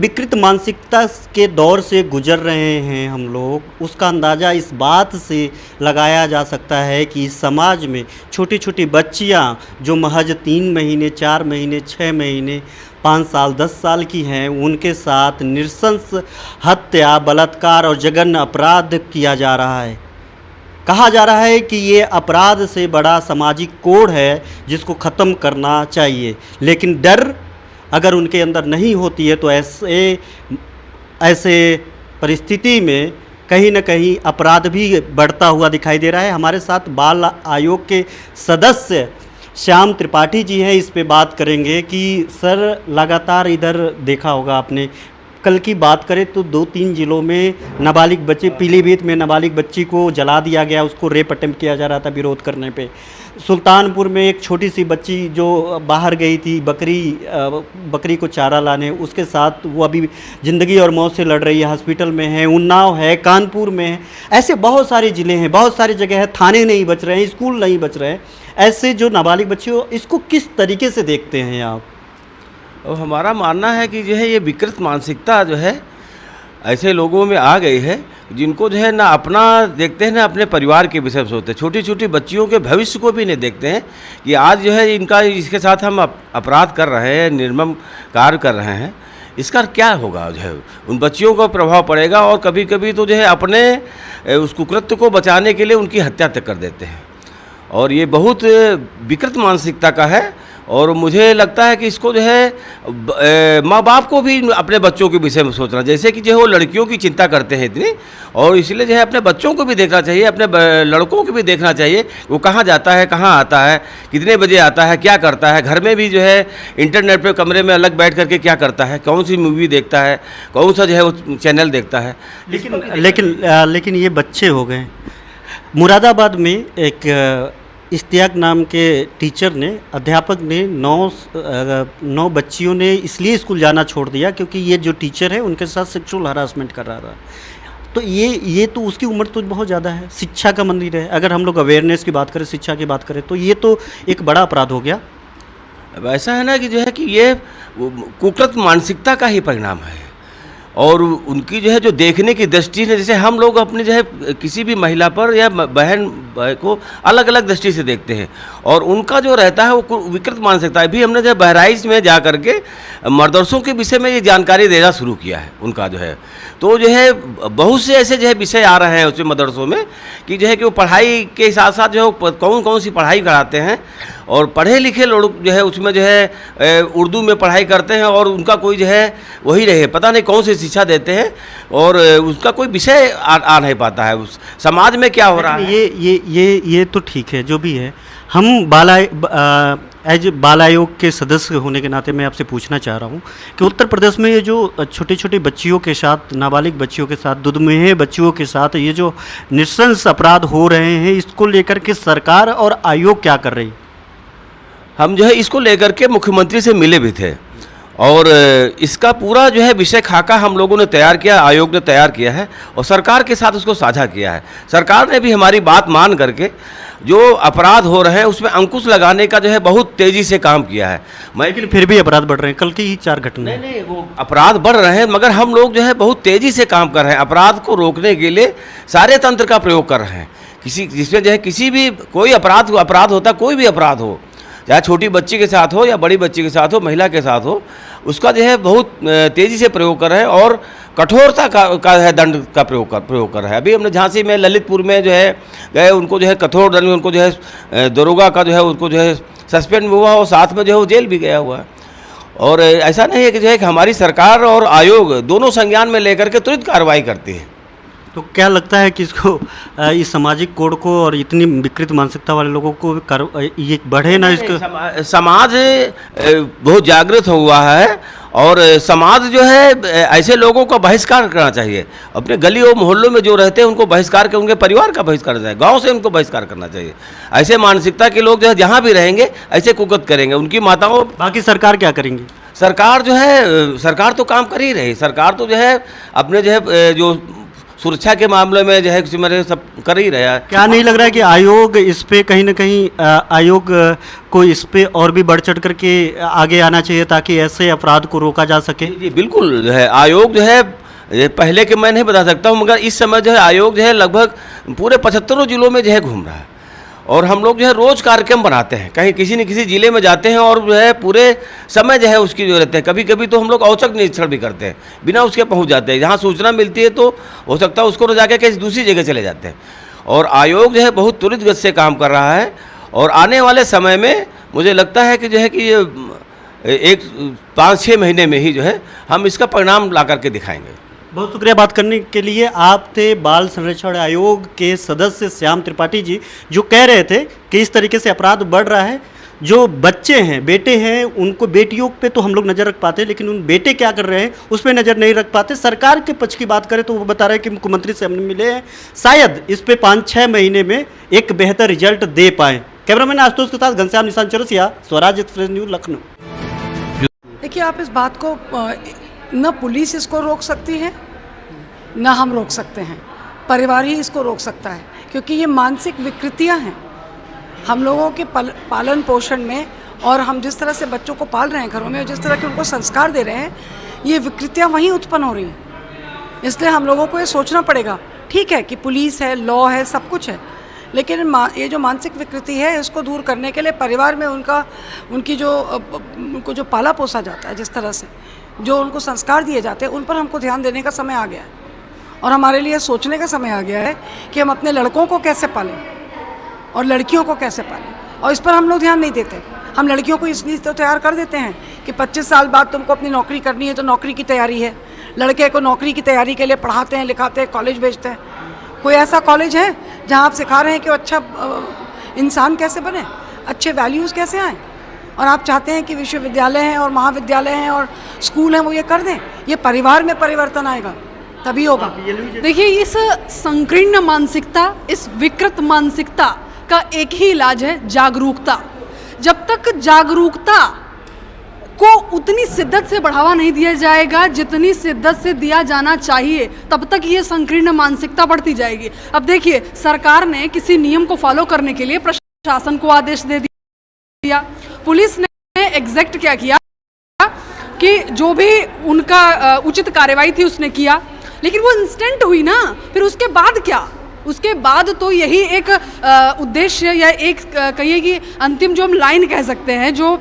विकृत मानसिकता के दौर से गुजर रहे हैं हम लोग, उसका अंदाज़ा इस बात से लगाया जा सकता है कि इस समाज में छोटी छोटी बच्चियां जो महज 3 महीने, 4 महीने, 6 महीने, 5 साल, 10 साल की हैं, उनके साथ नृशंस हत्या, बलात्कार और जघन्य अपराध किया जा रहा है। कहा जा रहा है कि ये अपराध से बड़ा सामाजिक कोड है जिसको ख़त्म करना चाहिए, लेकिन डर अगर उनके अंदर नहीं होती है तो ऐसे परिस्थिति में कहीं न कहीं अपराध भी बढ़ता हुआ दिखाई दे रहा है। हमारे साथ बाल आयोग के सदस्य श्याम त्रिपाठी जी हैं, इस पे बात करेंगे कि सर लगातार इधर देखा होगा आपने, कल की बात करें तो 2-3 जिलों में नाबालिग बच्चे, पीलीभीत में नाबालिग बच्ची को जला दिया गया, उसको रेप अटेम्प्ट किया जा रहा था विरोध करने पे। सुल्तानपुर में एक छोटी सी बच्ची जो बाहर गई थी बकरी को चारा लाने, उसके साथ वो अभी ज़िंदगी और मौत से लड़ रही है, हॉस्पिटल में है। उन्नाव है, कानपुर में है, ऐसे बहुत सारे ज़िले हैं, बहुत सारी जगह है, थाने नहीं बच रहे हैं, स्कूल नहीं बच रहे हैं। ऐसे जो नाबालिग बच्चियों, इसको किस तरीके से देखते हैं आप? और हमारा मानना है कि जो है ये विकृत मानसिकता जो है ऐसे लोगों में आ गई है जिनको जो है ना अपना देखते हैं ना अपने परिवार के विषय में सोचते हैं। छोटी छोटी बच्चियों के भविष्य को भी नहीं देखते हैं कि आज जो है इसके साथ हम अपराध कर रहे हैं, निर्मम कार्य कर रहे हैं, इसका क्या होगा, जो है उन बच्चियों का प्रभाव पड़ेगा। और कभी कभी तो जो है अपने उस कुकृत्य को बचाने के लिए उनकी हत्या तक कर देते हैं। और ये बहुत विकृत मानसिकता का है। और मुझे लगता है कि इसको जो है माँ बाप को भी अपने बच्चों के विषय में सोचना, जैसे कि जो है वो लड़कियों की चिंता करते हैं इतनी, और इसलिए जो है अपने बच्चों को भी देखना चाहिए, अपने लड़कों को भी देखना चाहिए वो कहाँ जाता है, कहाँ आता है, कितने बजे आता है, क्या करता है, घर में भी जो है इंटरनेट पे कमरे में अलग बैठ करके क्या करता है, कौन सी मूवी देखता है, कौन सा जो है वो चैनल देखता है। लेकिन ये बच्चे हो गए। मुरादाबाद में एक इश्तियाक नाम के टीचर ने, अध्यापक ने 9 बच्चियों ने इसलिए स्कूल जाना छोड़ दिया क्योंकि ये जो टीचर है उनके साथ सेक्सुअल हरासमेंट कर रहा था। तो ये तो उसकी उम्र तो बहुत ज़्यादा है, शिक्षा का मंदिर है। अगर हम लोग अवेयरनेस की बात करें, शिक्षा की बात करें, तो ये तो एक बड़ा अपराध हो गया। अब ऐसा है ना कि जो है कि ये कुकृत मानसिकता का ही परिणाम है। और उनकी जो है जो देखने की दृष्टि है, जैसे हम लोग अपने जो है किसी भी महिला पर या बहन को अलग अलग दृष्टि से देखते हैं, और उनका जो रहता है वो विकृत मानसिकता है। भी हमने जो बहराइच में जा करके मदरसों के विषय में ये जानकारी देना शुरू किया है उनका जो है। तो जो है बहुत से ऐसे जो है विषय आ रहे हैं उसमें मदरसों में कि जो है कि वो पढ़ाई के साथ साथ जो है कौन कौन सी पढ़ाई कराते हैं, और पढ़े लिखे लोग जो है उसमें जो है उर्दू में पढ़ाई करते हैं, और उनका कोई जो है वही रहे पता नहीं कौन सी शिक्षा देते हैं, और उसका कोई विषय आ नहीं पाता है उस समाज में क्या हो रहा है। ये तो ठीक है जो भी है। हम बाल आयोग के सदस्य होने के नाते मैं आपसे पूछना चाह रहा हूँ कि उत्तर प्रदेश में ये जो छोटी छोटी बच्चियों के साथ, नाबालिग बच्चियों के साथ, दुधमेह बच्चियों के साथ ये जो नृशंस अपराध हो रहे हैं, इसको लेकर के सरकार और आयोग क्या कर रही है? हम जो है इसको लेकर के मुख्यमंत्री से मिले भी थे, और इसका पूरा जो है विषय खाका हम लोगों ने तैयार किया, आयोग ने तैयार किया है, और सरकार के साथ उसको साझा किया है। सरकार ने भी हमारी बात मान करके जो अपराध हो रहे हैं उसमें अंकुश लगाने का जो है बहुत तेज़ी से काम किया है। लेकिन फिर भी अपराध बढ़ रहे हैं, कल की ही 4 घटनाएं। नहीं, वो अपराध बढ़ रहे हैं, मगर हम लोग जो है बहुत तेज़ी से काम कर रहे हैं। अपराध को रोकने के लिए सारे तंत्र का प्रयोग कर रहे हैं। जिसमें जो है किसी भी कोई अपराध होता, कोई भी अपराध हो, चाहे छोटी बच्ची के साथ हो या बड़ी बच्ची के साथ हो, महिला के साथ हो, उसका जो है बहुत तेज़ी से प्रयोग कर रहे हैं, और कठोरता का है दंड का प्रयोग कर रहा है। अभी हमने झांसी में, ललितपुर में जो है गए, उनको जो है कठोर दंड, उनको जो है दरोगा का जो है उनको जो है सस्पेंड हुआ, और साथ में जो है वो जेल भी गया हुआ है। और ऐसा नहीं है कि जो है कि हमारी सरकार और आयोग दोनों संज्ञान में लेकर के तुरंत कार्रवाई करती है। तो क्या लगता है कि इसको इस सामाजिक कोड को और इतनी विकृत मानसिकता वाले लोगों को ये बढ़े ना? इसका समाज बहुत जागृत हुआ है, और समाज जो है ऐसे लोगों का बहिष्कार करना चाहिए। अपने गली और मोहल्लों में जो रहते हैं उनको बहिष्कार कर, उनके परिवार का बहिष्कार करना चाहिए, गांव से उनको बहिष्कार करना चाहिए। ऐसे मानसिकता के लोग जो है जहाँ भी रहेंगे ऐसे कुकत करेंगे, उनकी माताओं। बाकी सरकार क्या करेंगी? सरकार जो है, सरकार तो काम कर ही रही। सरकार तो जो है अपने जो है जो सुरक्षा के मामले में जो है मेरे सब कर ही रहा है। क्या नहीं लग रहा है कि आयोग इस पे कहीं ना कहीं आयोग को इस पे और भी बढ़ चढ़ करके आगे आना चाहिए ताकि ऐसे अपराध को रोका जा सके? जी बिल्कुल, जो है आयोग जो है ये पहले के मैं नहीं बता सकता हूँ, मगर इस समय जो है आयोग जो है लगभग पूरे 75 जिलों में जो है घूम रहा है और हम लोग जो है रोज़ कार्यक्रम बनाते हैं, कहीं किसी न किसी ज़िले में जाते हैं और जो है पूरे समय जो है उसकी जो रहते हैं। कभी कभी तो हम लोग औचक निरीक्षण भी करते हैं, बिना उसके पहुंच जाते हैं। जहां सूचना मिलती है तो हो सकता है उसको रोजा के किसी दूसरी जगह चले जाते हैं। और आयोग जो है बहुत त्वरित गति से काम कर रहा है और आने वाले समय में मुझे लगता है कि जो है कि ये 5-6 महीने में ही जो है हम इसका परिणाम ला करके दिखाएंगे। बहुत शुक्रिया बात करने के लिए। आप थे बाल संरक्षण आयोग के सदस्य श्याम त्रिपाठी जी, जो कह रहे थे कि इस तरीके से अपराध बढ़ रहा है। जो बच्चे हैं, बेटे हैं, उनको बेटियों पे तो हम लोग नज़र रख पाते, लेकिन उन बेटे क्या कर रहे हैं उस पर नज़र नहीं रख पाते। सरकार के पक्ष की बात करें तो वो बता रहे हैं कि मुख्यमंत्री से हमने मिले हैं, शायद इस पे 5-6 महीने में एक बेहतर रिजल्ट दे पाएँ। कैमरामैन आशुतोष के साथ घनश्याम निशान चौरसिया, स्वराज एक्सप्रेस न्यूज़, लखनऊ। देखिए, आप इस बात को न पुलिस इसको रोक सकती है न हम रोक सकते हैं, परिवार ही इसको रोक सकता है, क्योंकि ये मानसिक विकृतियां हैं हम लोगों के पालन पोषण में, और हम जिस तरह से बच्चों को पाल रहे हैं घरों में और जिस तरह के उनको संस्कार दे रहे हैं, ये विकृतियां वहीं उत्पन्न हो रही हैं। इसलिए हम लोगों को ये सोचना पड़ेगा। ठीक है कि पुलिस है, लॉ है, सब कुछ है, लेकिन ये जो मानसिक विकृति है इसको दूर करने के लिए परिवार में उनको जो पाला पोसा जाता है, जिस तरह से जो उनको संस्कार दिए जाते हैं, उन पर हमको ध्यान देने का समय आ गया है। और हमारे लिए सोचने का समय आ गया है कि हम अपने लड़कों को कैसे पालें और लड़कियों को कैसे पालें, और इस पर हम लोग ध्यान नहीं देते। हम लड़कियों को इसलिए तो तैयार कर देते हैं कि 25 साल बाद तुमको अपनी नौकरी करनी है तो नौकरी की तैयारी है। लड़के को नौकरी की तैयारी के लिए पढ़ाते हैं, लिखाते हैं, कॉलेज भेजते हैं। कोई ऐसा कॉलेज है जहाँ आप सिखा रहे हैं कि अच्छा इंसान कैसे बने, अच्छे वैल्यूज़ कैसे आएँ, और आप चाहते हैं कि विश्वविद्यालय हैं और महाविद्यालय हैं और स्कूल हैं वो ये कर दें? ये परिवार में परिवर्तन आएगा तभी होगा। देखिए, इस संकीर्ण मानसिकता, इस विकृत मानसिकता का एक ही इलाज है, जागरूकता। जब तक जागरूकता को उतनी शिद्दत से बढ़ावा नहीं दिया जाएगा जितनी शिद्दत से दिया जाना चाहिए, तब तक ये संकीर्ण मानसिकता बढ़ती जाएगी। अब देखिए, सरकार ने किसी नियम को फॉलो करने के लिए प्रशासन को आदेश दे दिया, पुलिस ने एग्जैक्ट क्या किया कि जो भी उनका उचित कार्रवाई थी उसने किया, लेकिन वो इंस्टेंट हुई ना। फिर उसके बाद क्या? उसके बाद तो यही एक उद्देश्य या एक कहिए कि अंतिम जो हम लाइन कह सकते हैं, जो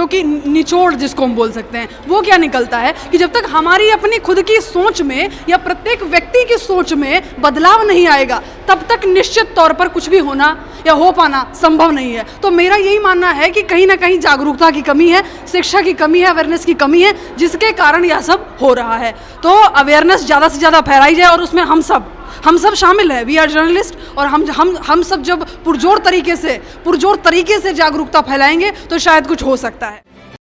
कि निचोड़ जिसको हम बोल सकते हैं, वो क्या निकलता है कि जब तक हमारी अपनी खुद की सोच में या प्रत्येक व्यक्ति की सोच में बदलाव नहीं आएगा, तब तक निश्चित तौर पर कुछ भी होना या हो पाना संभव नहीं है। तो मेरा यही मानना है कि कहीं ना कहीं जागरूकता की कमी है, शिक्षा की कमी है, अवेयरनेस की कमी है, जिसके कारण यह सब हो रहा है। तो अवेयरनेस ज़्यादा से ज़्यादा फैलाई जाए और उसमें हम सब शामिल हैं। वी आर जर्नलिस्ट, और हम सब जब पुरजोर तरीके से जागरूकता फैलाएंगे तो शायद कुछ हो सकता है।